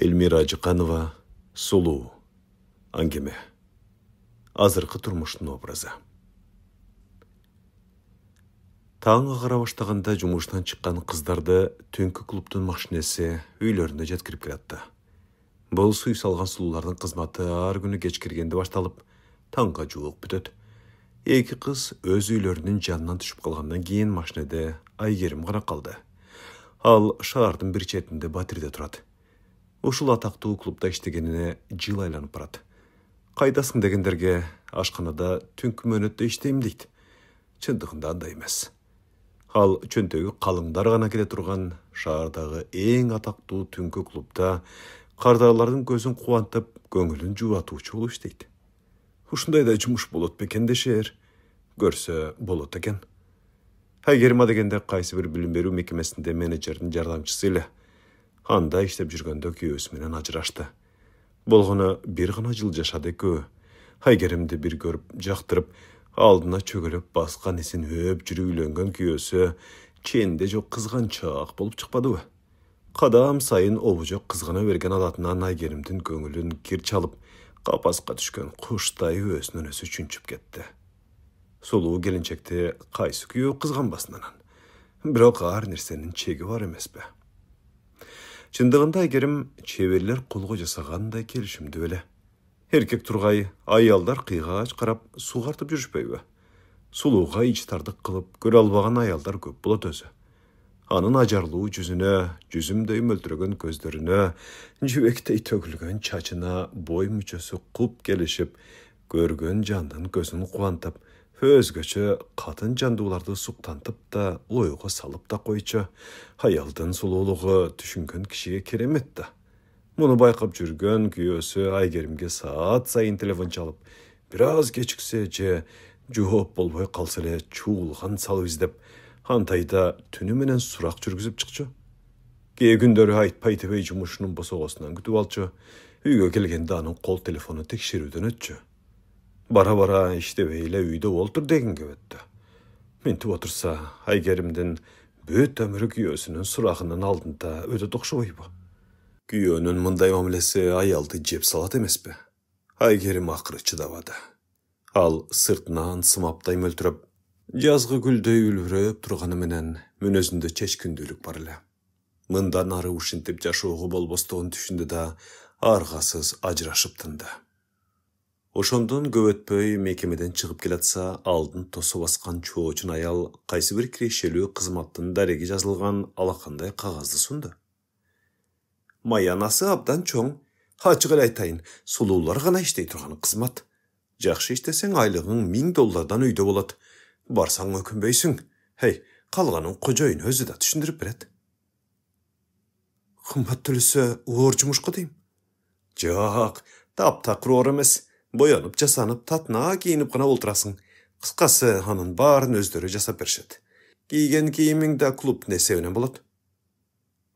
Эльмира Жықанова, Сұлу, әңгіме. Азырқы тұрмыштың образы. Таңға қара баштағанда жұмыштан шыққан қыздарды түнгі клубтың машинесі үйлеріне жеткіріп келатты. Бұл сүй салған сұлулардың қызматы ар күні кешкіргенде башталып, таңға жуық бүтөт. Екі қыз өз үйлерінің жанынан түшіп қалғаннан кейін машинеде Айгерім ғана қалды. Ал шаһардың бір четінде Батирде тұрады. Ушул атактуу клубда иштегенине жыл айланып барат. Кайдасың дегендерге ашканада түнкү мөөнөттө иштейм дейт. Чындыгында андай эмес. Ал чөнтөгү калыңдар гана келе турган шаардагы эң атактуу түнкү клубда кардарлардын көзүн кубантып, көңүлүн жубатуучу болуп иштейт. Ушундай да жумуш болот бекен дешер. Көрсө болот экен. Айгерим дегенде кайсы бир билим берүү мекемесинде менеджердин жардамчысы эле. Анда иштеп жүргөндө күйөөсү менен ажырашты. Болгону бир гана жыл жашады экөө. Айгеримди бир көрүп жактырып, алдына чөгөлөп баскан исин өп жүрүп үйлөнгөн күйөөсү ченде жок кызганчаак болуп чыкпадыбы? Кадам сайын обужок кызгана берген адатынан Айгеримдин көңүлүн кир чалып, капаска түшкөн куштай өзүнөн өзү чүнчүп кетти. Сулуу келинчекти кайсы күйөө кызганбасын анан. Бирок ар нерсенин чеги бар эмеспи? Чындыгында Айгерим чеберлер колго жасагандай келишимдүү эле. Эркек тургай аялдар кыйгач карап сугартып жүрүшпөйбү? Сулууга ичтардык кылып көрө албаган аялдар көп болот өзү. Анын ажарлуу жүзүнө, жүзүмдөй мөлтүрөгөн көздөрүнө, жибектей төгүлгөн чачына бой мүчөсү куп келишип, көргөн жандын көзүн кубантып, өзгөчө катын жандууларды суктантып да, ойго салып да койчу. Аялдын сулуулугу түшүнгөн кишиге керемет да. Муну байкап жүргөн күйөөсү Айгеримге саат сайын телефон чалып, бир аз кечиксе же жооп болбой калса эле чуулган салып издеп, антайда түнү менен сурак жүргүзүп чыкчу. Кээ күндөрү айтпай тебей жумушунун босогосунан күтүп алчу. Үйгө келгенде анын кол телефону текшерүүдөн өтчү. Бара-бара иштебей эле үйдө олтур дегенге өттү. Мынтип отурса, Айгеримдин бүт өмүрү күйөөсүнүн сурагынын алдында өтөт окшобойбу? Күйөөнүн мындай мамилеси аялды жеп салат эмеспи? Айгерим акыры чыдабады. Ал сыртынан сымаптай мөлтүрөп, жазгы гүлдөй үлбүрөп турганы менен мүнөзүндө чечкиндүүлүк бар эле. Мындан ары ушинтип жашоого болбостугун түшүндү да, аргасыз ажырашып тынды. Ошондон көп өтпөй мекемеден чыгып келатса, алдын тосо баскан чоочун аял кайсы бир кирешелүү кызматтын дареги жазылган алакандай кагазды сунду. Маянасы абдан чоң. Ачык эле айтайын, сулуулар гана иштей турган кызмат. Жакшы иштесең айлыгың $1000 үйдө болот. Барсаң өкүнбөйсүң. Калганын кожоюн өзү да түшүндүрүп берет. Кымбат төлөсө оор жумушка дейм. Жок, таптакыр оор эмес. Боянып жасанып, татына кийинип гана олтурасың. Кыскасы, анын баарын өздөрү жасап беришет. Кийген кийимиң да клубтун эсебинен болот.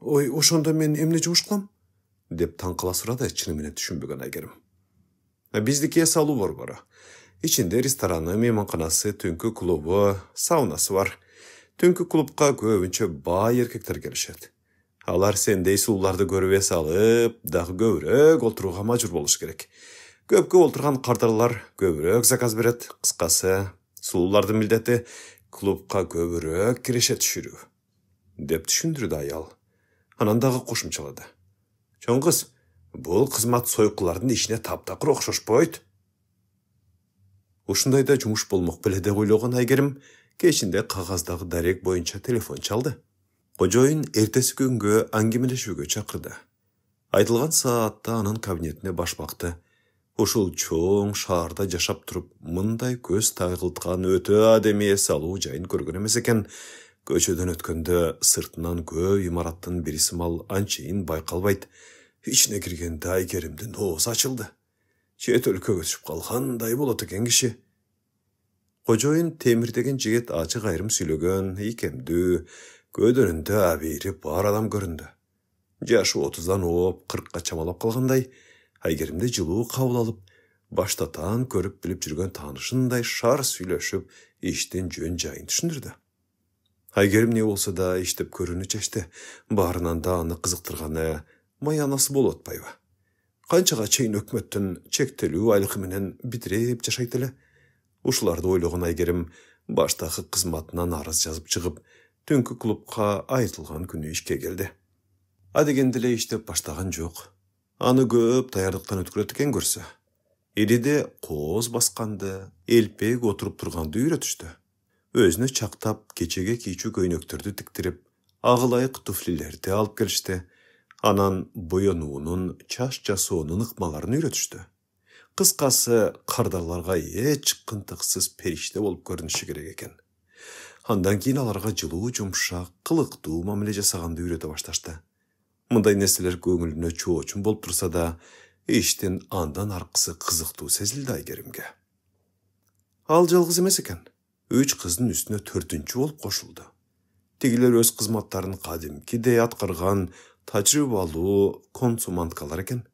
Ой, ошондо мен эмне жумуш кылам? Деп таң кала сурады чыны менен түшүнбөгөн Айгерим. Биздики салуу борбору. Ичинде рестораны, мейманканасы, түнкү клубу, саунасы бар. Түнкү клубка көбүнчө бай эркектер келишет. Алар сендей сулууларды көрүп эс алып, дагы көбүрөөк олтурууга мажбур болуш керек. Көпкө олтурган кардарлар көбүрөөк заказ берет. Кыскасы, сулуулардын милдети клубка көбүрөөк киреше түшүрүү. Деп түшүндүрдү аял. Анан дагы кошумчалады. Чоң кыз, бул кызмат сойкулардын ишине таптакыр окшошпойт. Ушундайда жумуш болмок беле деп ойлогон Айгерим кечинде кагаздагы дарек боюнча телефон чалды. Кожоюн эртеси күнгө аңгемелешүүгө чакырды. Айтылган саатта анын кабинетине башмакты. Ушул чоң шаарда жашап туруп, мындай көз тайгылткан өтө адеми эс алуу жайын көргөн эмес экен. Көчөдөн өткөндө сыртынан көп имараттын бири сымал анчейин байкалбайт. Ичине киргенде Айгеримдин оозу ачылды. Чет өлкөгө түшүп калгандай болот экен киши. Кожоюн Темир деген жигит ачык айрым сүйлөгөн, ийкемдүү, көдөрүндө абийири бар адам көрүндү. Жашы 30дан ооп, 40ка чамалап калгандай, Айгеримди жылуу кабыл алып, баштатан көрүп билип жүргөн таанышындай шар сүйлөшүп, иштин жөн жайын түшүндүрдү. Айгерим не болсо да иштеп көрүүнү чечти. Баарынан да аны кызыктырганы маянасы болуп атпайбы. Канчага чейин өкмөттүн чектелүү айлыгы менен битирип жашайт эле. Ушуларды ойлогон Айгерим баштагы кызматынан арыз жазып чыгып, түнкү клубка айтылган күнү ишке келди. Адегенде эле иштеп баштаган жок. Аны көп даярдыктан өткөрөт экен көрсө. Ириде кооз басканды, элпек отуруп турганды үйрөтүштү. Өзүнө чактап, кечеге кийчүү көйнөктөрдү тиктирип, агылайык туфлилерди алып келишти. Анан боенуунун, чач жасоонун ыкмаларын үйрөтүштү. Кыскасы, кардарларга эч кынтыксыз периште болуп көрүнүшү керек экен. Андан кийин аларга жылуу, жумшак, кылыктуу мамиле жасаганды үйрөтө башташты. Мындай нерселер көңүлүнө чоочун болуп турса да, иштин андан аркысы кызыктуу сезилди Айгеримге. Ал жалгыз эмес экен. 3 кыздын үстүнө 4-чү болуп кошулду. Тигилер өз кызматтарын кадимкидей аткарган тажрыйбалуу консуманткалар экен.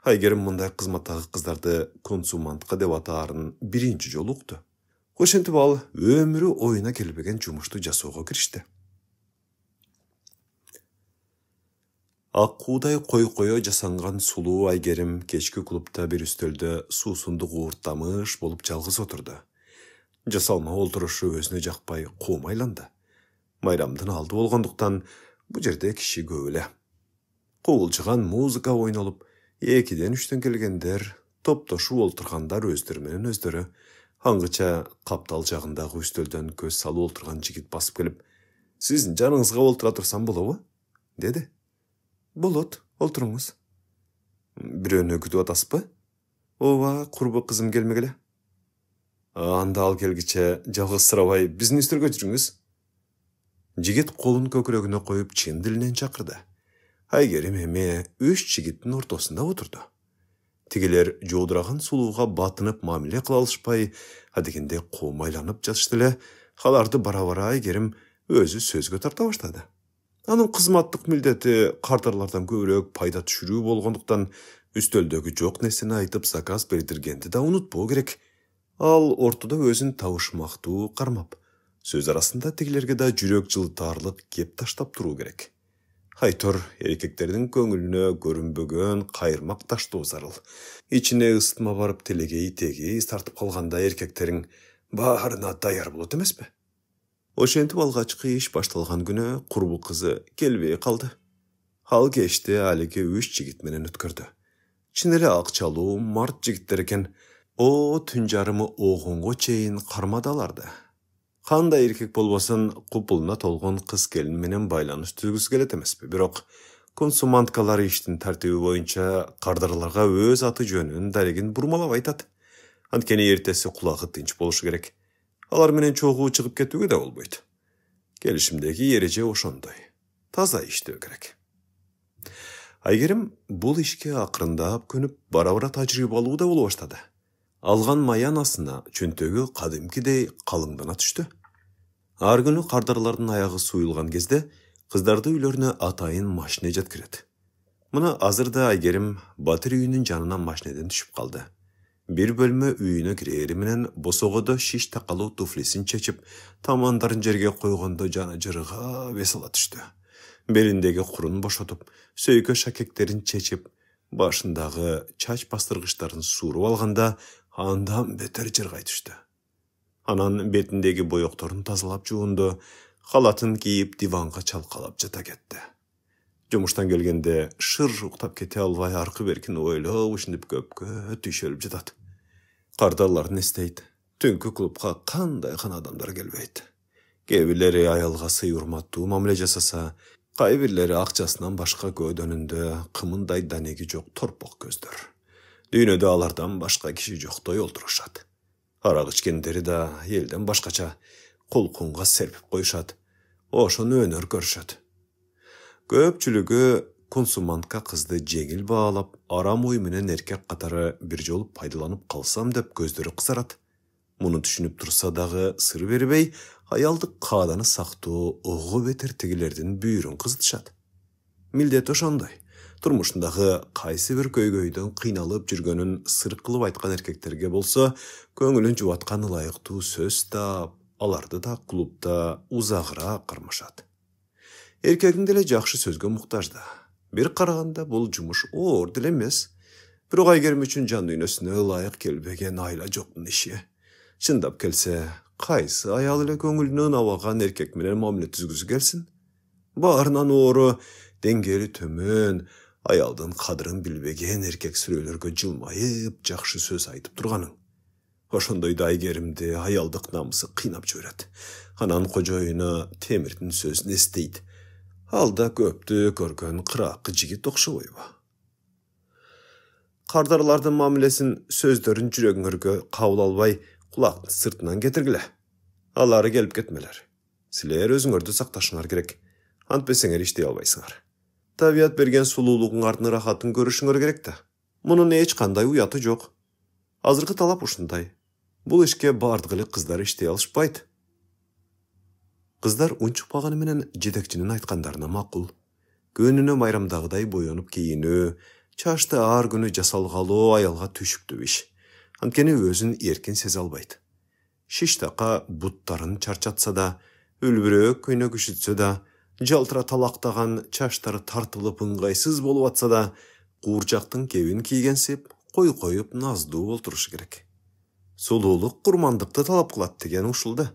Айгерим мындай кызматтагы кыздарды консумантка деп атаарын биринчи жолу укту. Ошентип ал өмүрү оюна келбеген жумушту жасоого киришти. Аккуудай кой-койо жасанган сулуу Айгерим кечки клубта бир үстөлдө суусундук уурттамыш болуп жалгыз отурду. Жасалма олтурушу өзүнө жакпай куумайланды. Майрамдын алды болгондуктан бу жерде киши көп эле. Кубулжуган музыка ойнолуп, 2-3 келгендер, топтошуп олтургандар өздөрү менен өздөрү. Аңгыча каптал жагындагы үстөлдөн көз салып олтурган жигит басып келип, "Сиздин жаныңызга олтура турсам болобу?" деди. "Болот, олтуруңуз." "Бирөөнү күтүп атасызбы?" "Ооба, курбу кызым келмегеле." "Анда ал келгиче жалгызсырабай биздин үстөлгө жүрүңүз." Жигит колун көкүрөгүнө коюп чын дилинен чакырды. Айгерим эми 3 жигиттин ортосунда отурду. Тигилер жоодураган сулууга батынып мамиле кыла алышпай, адегенде куумайланып жатышты эле. Аларды бара-бара Айгерим өзү сөзгө тарта баштады. Анын кызматтык милдети кардарлардан көбүрөөк пайда түшүрүү болгондуктан үстөлдөгү жок нерсени айтып заказ бердиргенди да унутпоо керек. Ал ортодо өзүн табышмактуу кармап, сөз арасында тигилерге да жүрөк жылытаарлык кеп таштап туруу керек. Айтор эркектердин көңүлүнө көрүнбөгөн кайырмак таштоо зарыл. Ичине ысытма барып телегей тегейиз тартып калганда эркектериң баарына даяр болот эмеспи? Ошентип алгачкы иш башталган күнү курбу кызы келбей калды. Ал кечти алиги 3 жигит менен өткөрдү. Чын эле акчалуу, март жигиттер экен. Түн жарымы огонго чейин кармады аларды. Кандай эркек болбосун, купулуна толгон кыз келин менен байланыш түзгүсү келет эмеспи? Бирок консуманткалар иштин тартиби боюнча кардарларга өз аты жөнүн, дарегин бурмалап айтат. Анткени эртеси кулагы тынч болушу керек. Алар менен чогуу чыгып кетүүгө да болбойт. Келишимдеги эреже ошондой. Таза иштөө керек. Айгерим бул ишке акырындап көнүп, бара-бара тажрыйбалуу да боло баштады. Алган маянасына чөнтөгү кадимкидей калыңдана түштү. Ар күнү кардарлардын аягы суюлган кезде кыздарды үйлөрүнө атайын машине жеткирет. Мына азыр да Айгерим Батыр үйүнүн жанынан машинеден түшүп калды. Бир бөлмө үйүнө кирери менен босогодо шиш такалуу туфлисин чечип, тамандарын жерге койгондо жаны жырыга бесала түштү. Белиндеги курун бошотуп, сөйкө шакектерин чечип, башындагы чач бастыргычтарын сууруп алганда андан бетер жыргай түштү. Анан бетиндеги боекторун тазалап жуунду, халатын кийип диванга чалкалап жата кетти. Жумуштан келгенде шыр уктап кете албай аркы беркин ойлоп ушинтип көпкө түйшөлүп жатат. Кардарларын эстейт. Түнкү клубка кандай гана адамдар келбейт. Кээ бирлери аялга сый урматтуу мамиле жасаса, кай бирлери акчасынан башка көөдөнүндө кымындай данеги жок торпок көздөр. Дүйнөдө алардан башка киши жоктой олтурушат. Арак ичкендери да элден башкача кулкунга серпип коюшат. Ошону өнөр көрүшөт. Көпчүлүгү консумантка кызды жеңил баалап, арам ой менен эркек катары бир жолу пайдаланып калсам деп көздөрү кызарат. Муну түшүнүп турса дагы сыр бербей, аялдык кааданы сактоо ого бетер тигилердин бүйүрүн кызытышат. Милдет ошондой. Турмушундагы кайсы бир көйгөйдөн кыйналып жүргөнүн сыр кылып айткан эркектерге болсо, көңүлүн жубаткан ылайыктуу сөз таап, аларды да клубда узагыраак кармашат. Эркегиң деле жакшы сөзгө муктаж да. Bir qaraganda bul jumuş oor dil emes. Bирок Айгерим үчүн жан дүйнөсүнө ылайык келбеген айла жоктун иши. Чындап келсе, кайсы аял эле көңүлүнөн абаган эркек менен мамиле түзгүсү келсин? Баарынан оору, деңгээли төмөн, аялдын кадырын билбеген эркек сүрөөлөргө жылмайып, жакшы сөз айтып турганың. Ошондойдо Айгеримди аялдык намысы кыйнап жиберет. Анан кожоюну Темирдин сөзүн эстейт. Ал да көптү көргөн кыракы жигит окшобойбу? Кардарлардын мамилесин сөздөрүн жүрөгүңөргө кабыл албай, кулактын сыртынан кетиргиле. Алары келип кетмелер. Силер өзүңөрдү сакташыңар керек. Антпесеңер иштей албайсыңар. Табият берген сулуулугуңардын рахатын көрүшүңөр керек да. Мунун эч кандай уяты жок. Азыркы талап ушундай. Бул ишке бардык эле кыздар иштей алышпайт. Кыздар унчукпаганы менен жетекчинин айткандарына макул. Көнүнө майрамдагыдай боенуп кийинүү, чачты ар күнү жасалгалоо аялга түшүктүү иш. Анткени өзүн эркин сезе албайт. Шиштака буттарын чарчатса да, үлбүрөөк көйнөгүшүтсө да, жалтыра талактаган чачтары тартылып ыңгайсыз болуп атса да, куурчактын кебин кийгенсип, коюп наздуу болтурушу керек. Сулуулук курмандыкты талап кылат деген ушул да.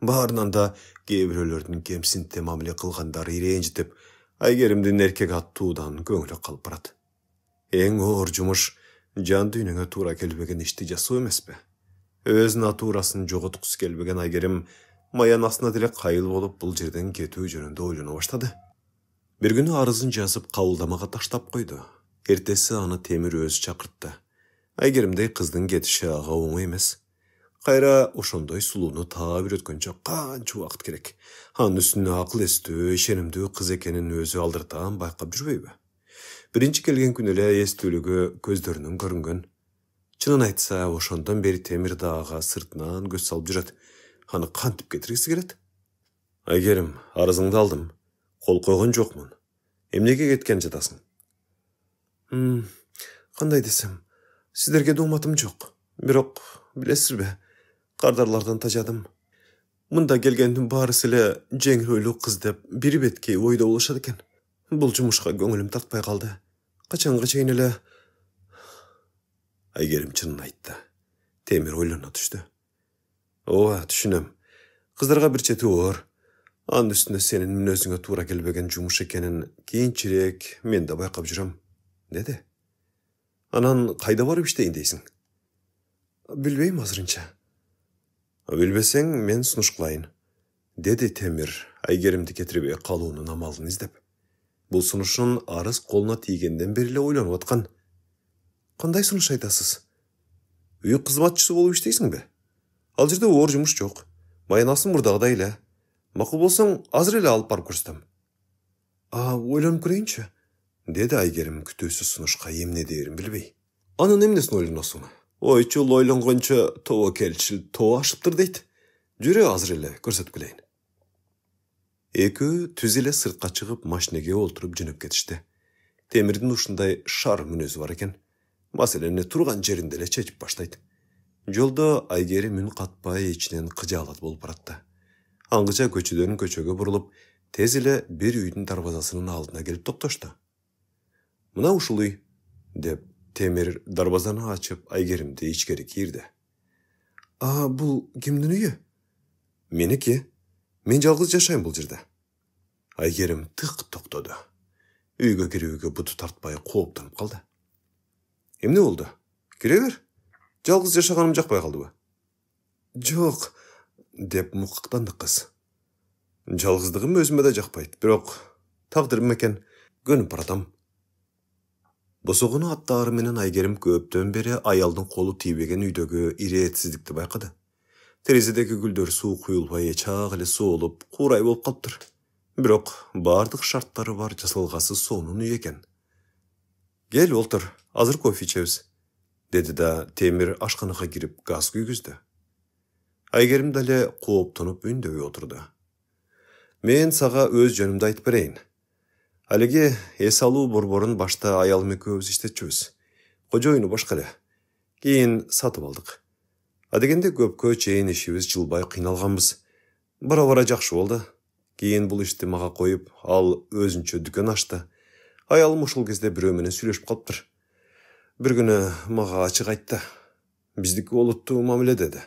Баарынан да кээ бирөөлөрдүн кемсинте мамиле кылгандары ренжитип, Айгеримдин эркек аттуудан көңүлү калып барат. Эң оор жумуш жан дүйнөңө туура келбеген ишти жасоо эмеспи? Өз натурасын жоготкусу келбеген Айгерим маянасына деле кайыл болуп бул жерден кетүү жөнүндө ойлоно баштады. Бир күнү арызын жазып кабылдамага таштап койду. Эртеси аны Темир өзү чакыртты. Айгеримдей кыздын кетиши ага оңой эмес. Кайра ошондой сулууну таап үйрөткөнчө канча убакыт керек. Анын үстүнө акыл эстүү, ишенимдүү кыз экенин өзү алдыртаан байкап жүрбөйбү? Биринчи келген күнү эле эстүүлүгү көздөрүнөн көрүнгөн. Чынын айтса, ошондон бери Темир да ага сыртынан көз салып жүрөт. Аны кантип кетиргиси келет? Айгерим, арызыңды алдым. Кол койгон жокмун. Эмнеге кеткен жатасың? Кандай десем, сиздерге дооматым жок. Бирок, билесизби, кардарлардан тажадым. Мында келгендин баарысы эле жеңил ойлуу кыз деп бир бетке ойдо болушат экен. Бул жумушка көңүлүм тартпай калды. Качанга чейин эле... Айгерим чынын айтты. Темир ойлоно түштү. Ооба, түшүнөм. Кыздарга бир чети оор. Анын үстүнө сенин мүнөзүңө туура келбеген жумуш экенин кийинчерээк мен да байкап жүрөм, деди. Анан кайда барып иштейин дейсиң? Билбейм азырынча. Билбесең, мен сунуш кылайын, деди Темир, Айгеримди кетирбей калуунун амалын издеп. Бул сунушун арыз колуна тийгенден бери эле ойлонуп аткан. Кандай сунуш айтасыз? Үй кызматчысы болуп иштейсиңби? Ал жерде оор жумуш жок. Маянасың мурдагыдай эле. Макул болсоң, азыр эле алып барып көрсөтөм. Ойлонуп көрөйүнчү, деди Айгерим күтүүсүз сунушка эмне дээрин билбей. Анын эмнесин ойлоносуң? Ойчул ойлонгончо тобо келчил тоо ашыптыр дейт. Жүрө азыр эле көрсөтүп келейин. Экөө түз эле сыртка чыгып машинеге олтуруп жөнөп кетишти. Темирдин ушундай шар мүнөзү бар экен. Маселени турган жеринде эле чечип баштайт. Жолдо Айгерим үн катпай ичинен кыжаалат болуп баратты. Аңгыча көчөдөн көчөгө бурулуп, тез эле бир үйдүн дарбазасынын алдына келип токтошту. Мына ушул үй, деп Темир дарбазаны ачып Айгеримди ичкери кирди. Бул кимдин үйү? Меники. Мен жалгыз жашайм бул жерде. Айгерим тык токтоду. Үйгө кирүүгө буту тартпай кооптонуп калды. Эмне болду? Кире бер. Жалгыз жашаганым жакпай калдыбы? Жок, деп мукактанды кыз. Жалгыздыгым өзүмө да жакпайт, бирок тагдырым экен, көнүп баратам. Босогону аттаары менен Айгерим көптөн бери аялдын колу тийбеген үйдөгү ирээтсиздикти байкады. Терезедеги гүлдөр суу куюлбай чак эле соолуп, куурай болуп калыптыр. Бирок бардык шарттары бар жасалгасы сонун үй экен. Кел олтур, азыр кофе ичебиз, деди да Темир ашканага кирип газ күйгүздү. Айгерим дале кооптонуп үндөбөй отурду. Мен сага өз жөнүмдү айтып берейин. Алеге эс алуу борборун башта аялым экөөбүз иштетчүбүз. Кожоюну башка эле. Кийин сатып алдык. Адегенде көпкө чейин ишибиз жылбай кыйналганбыз. Бара-бара жакшы болду. Кийин бул ишти мага коюп, ал өзүнчө дүкөн ачты. Аялым ушул кезде бирөө менен сүйлөшүп калыптыр. Бир күнү мага ачык айтты. Биздики олуттуу мамиле деди.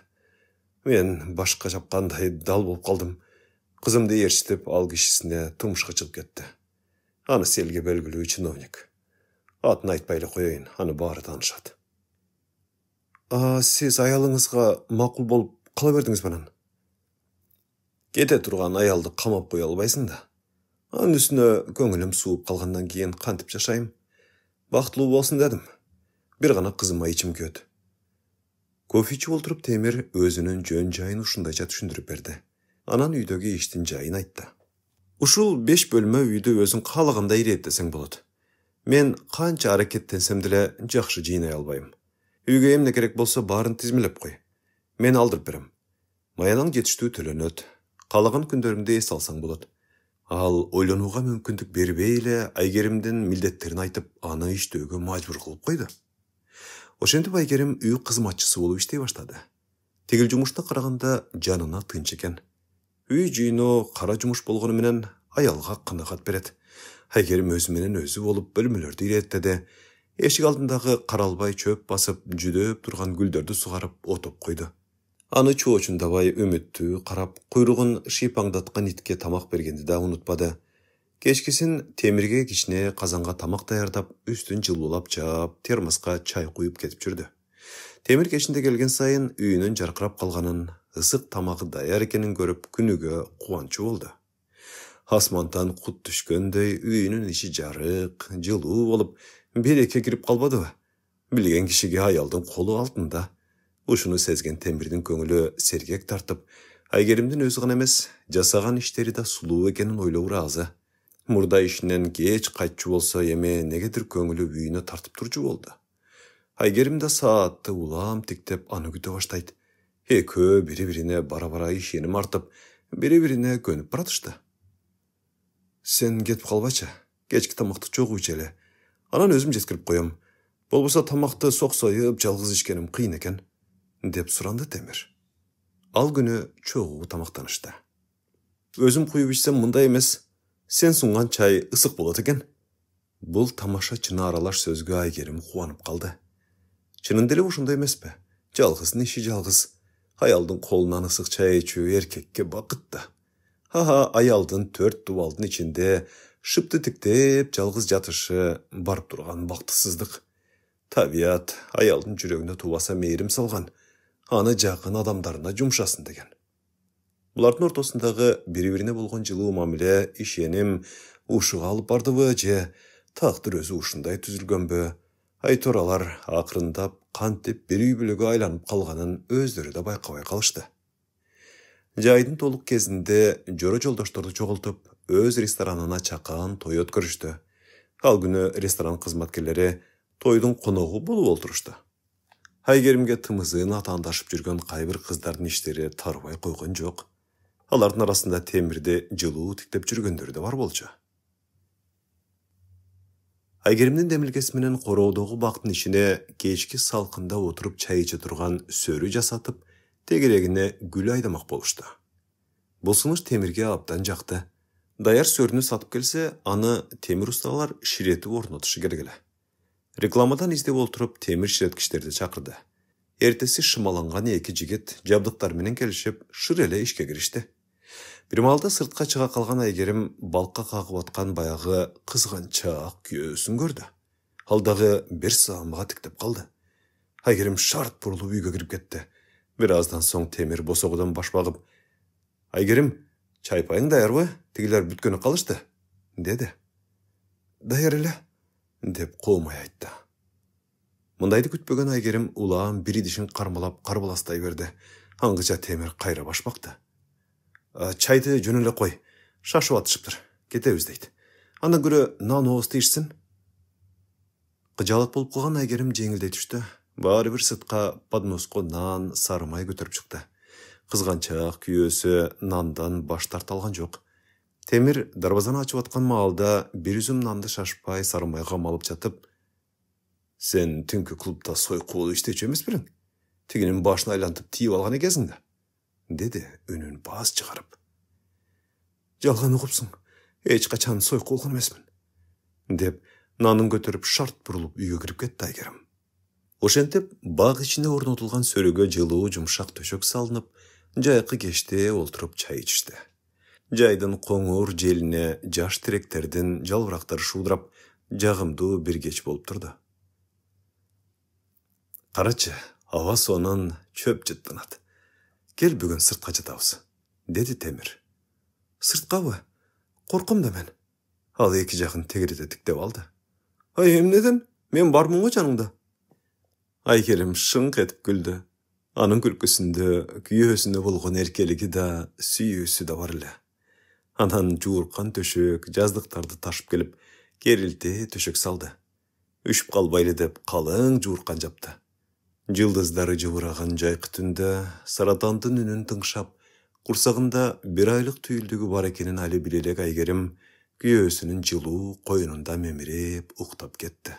Мен башка жапкандай дал болуп калдым. Кызымды ээрчитип, ал кишисине турмушка чыгып кетти. Аны селге белгилүү чиновник. Атын айтпай эле коеюн, аны баары таанышат. Сиз аялыңызга макул болуп кала бердиңиз менен. Кете турган аялды камап кое албайсың да. Анын үстүнө көңүлүм сууп калгандан кийин кантип жашайм? Бактылуу болсун дедим. Бир гана кызыма ичим күйөт. Кофе ичип олтуруп Темир өзүнүн жөн жайын ушундайча түшүндүрүп берди. Анан үйдөгү иштин жайын айтты. Ушул 5 бөлмө үйдү өзүң каалагандай иреттесең болот. Мен канча аракеттенсем деле жакшы жыйнай албайм. Үйгө эмне керек болсо баарын тизмелеп кой. Мен алдырып берем. Маянан жетиштүү төлөнөт. Каалаган күндөрүмдү эс алсаң болот. Ал ойлонууга мүмкүндүк бербей эле Айгеримдин милдеттерин айтып, аны иштөөгө мажбур кылып койду. Ошентип Айгерим үй кызматчысы болуп иштей баштады. Тигил жумушта караганда жанына тынч экен. Үй жыйноо кара жумуш болгону менен аялга канагат берет. Айгерим өзү менен өзү болуп бөлмөлөрдү иреттеди. Эшик алдындагы каралбай чөп басып, жүдөп турган гүлдөрдү сугарып, отоп койду. Аны чоочундабай үмүттүү карап, куйругун шыйпаңдаткан итке тамак бергенди да унутпады. Кечкисин Темирге кичине казанга тамак даярдап, үстүн жылуулап жаап, термоска чай куюп кетип жүрдү. Темир кечинде келген сайын үйүнүн жаркырап калганын, ысык тамагы даяр экенин көрүп, күнүгө кубанчу болду. Асмантан кут түшкөндөй үйүнүн ичи жарык, жылуу болуп, береке кирип калбадыбы? Билген кишиге аялдын колу алтында. Ушуну сезген Темирдин көңүлү сергек тартып, Айгеримдин өзү гана эмес, жасаган иштери да сулуу экенин ойлоо ыраазы. Мурда ишинен кеч кайтчу болсо эми негедир көңүлү үйүнө тартып турчу болду. Айгерим да саатты улам тиктеп аны күтө баштайт. Экөө бири-бирине бара-бара ишеним артып, бири-бирине көнүп баратышты. Сен кетип калбачы, кечки тамакты чогуу ичели. Анан өзүм жеткирип коем. Болбосо тамакты соксоюп жалгыз ичкеним кыйын экен, деп суранды Темир. Ал күнү чогуу тамактанышты. Өзүм куюп ичсем мындай эмес, сен сунган чай ысык болот экен. Бул тамаша чына аралаш сөзгө Айгерим кубанып калды. Чынында эле ушундай эмеспи? Жалгыздын иши жалгыз. Аялдын колунан ысык чай ичүү эркекке бакыт да. Аялдын 4 дубалдын ичинде шыпты тиктеп жалгыз жатышы барып турган бактысыздык. Табият аялдын жүрөгүнө тубаса мээрим салган. Аны жакын адамдарына жумшасын деген. Булардын ортосундагы бири-бирине болгон жылуу мамиле, ишеним ушуга алып бардыбы же тактыр өзү ушундай түзүлгөнбү? Айтор алар акырындап кантип бир үй бүлөгө айланып калганын өздөрү да байкабай калышты. Жайдын толук кезинде жоро жолдошторду чогултуп, өз ресторанына чакан той өткөрүштү. Ал күнү ресторан кызматкерлери тойдун коногу болуп олтурушту. Айгеримге тымызын атаандашып жүргөн кайбыр кыздардын иштери тарбай койгон жок. Алардын арасында Темирди жылуу тиктеп жүргөндөрү да бар болчу. Айгеримдин демилгеси менен короодогу бактын ичине кечки салкында отуруп чай иче турган сөрү жасатып, тегерегине гүл айдамак болушту. Бул сунуш Темирге абдан жакты. Даяр сөрүнү сатып келсе, аны темир усталар ширетип орнотушу керек эле. Рекламадан издеп олтуруп темир ширеткичтерди чакырды. Эртеси шымаланган эки жигит жабдыктар менен келишип, шыр эле ишке киришти. Бир маалда сыртка чыга калган Айгерим балкка кагып аткан баягы кызганчаак күйөөсүн көрдү. Ал дагы бир саамга тиктеп калды. Айгерим шарт бурулуп үйгө кирип кетти. Бир аздан соң Темир босогудон баш багып: "Айгерим, чайпайың даярбы? Тигилер бүткөнү калышты", деди. "Даяр эле", деп коомай айтты. Мындайды күтпөгөн Айгерим улам бир идишин кармалап карбаластай берди. Аңгыча Темир кайра баш бакты. "Чайды жөн эле кой. Шашып атышыптыр. Кетебиз" дейт. "Андан көрө нан оозду ичсин". Кыжаалат болуп калган Айгерим жеңилдей түштү. Баары бир сыртка подноско нан, сары май көтөрүп чыкты. Кызганчаак күйөөсү нандан баш тарта алган жок. Темир дарбазаны ачып аткан маалда бир үзүм нанды шашпай сары майга малып жатып: "Сен түнкү клубда сойку болуп иштечү эмес белең? Тигинин башын айлантып тийип алган экенсиң да", деди үнүн баас чыгарып. "Жалган угупсуң. Эч качан сойку болгон эмесмин. деп нанын көтөрүп шарт бурулуп үйгө кирип кетти Айгерим. Ошентип бак ичинде орнотулган сөрөгө жылуу жумшак төшөк салынып, жайкы кечте олтуруп чай ичишти. Жайдын коңур желине жаш тиректердин жалбырактары шуудурап, жагымдуу бир кеч болуп турду. Карачы, аба сонун чөп жыттанат. Кел бүгүн сыртка жатабыз, деди Темир. Сырткабы? Корком да мен. Ал эки жагын тегерете тиктеп алды. Ай, эмнеден? Мен бармын го жаныңда. Айгерим шыңк этип күлдү. Анын күлкүсүндө күйөөсүнө болгон эркелиги да, сүйүүсү да бар эле. Анан жууркан төшөк, жаздыктарды ташып келип, керилте төшөк салды. Үшүп калбайлы деп калың жууркан жапты. Жылдыздары жыбыраган жайкы түндө саратандын үнүн тыңшап, курсагында бир айлык түйүлдүгү бар экенин али биле элек Айгерим күйөөсүнүн жылуу коюнунда мемирип уктап кетти.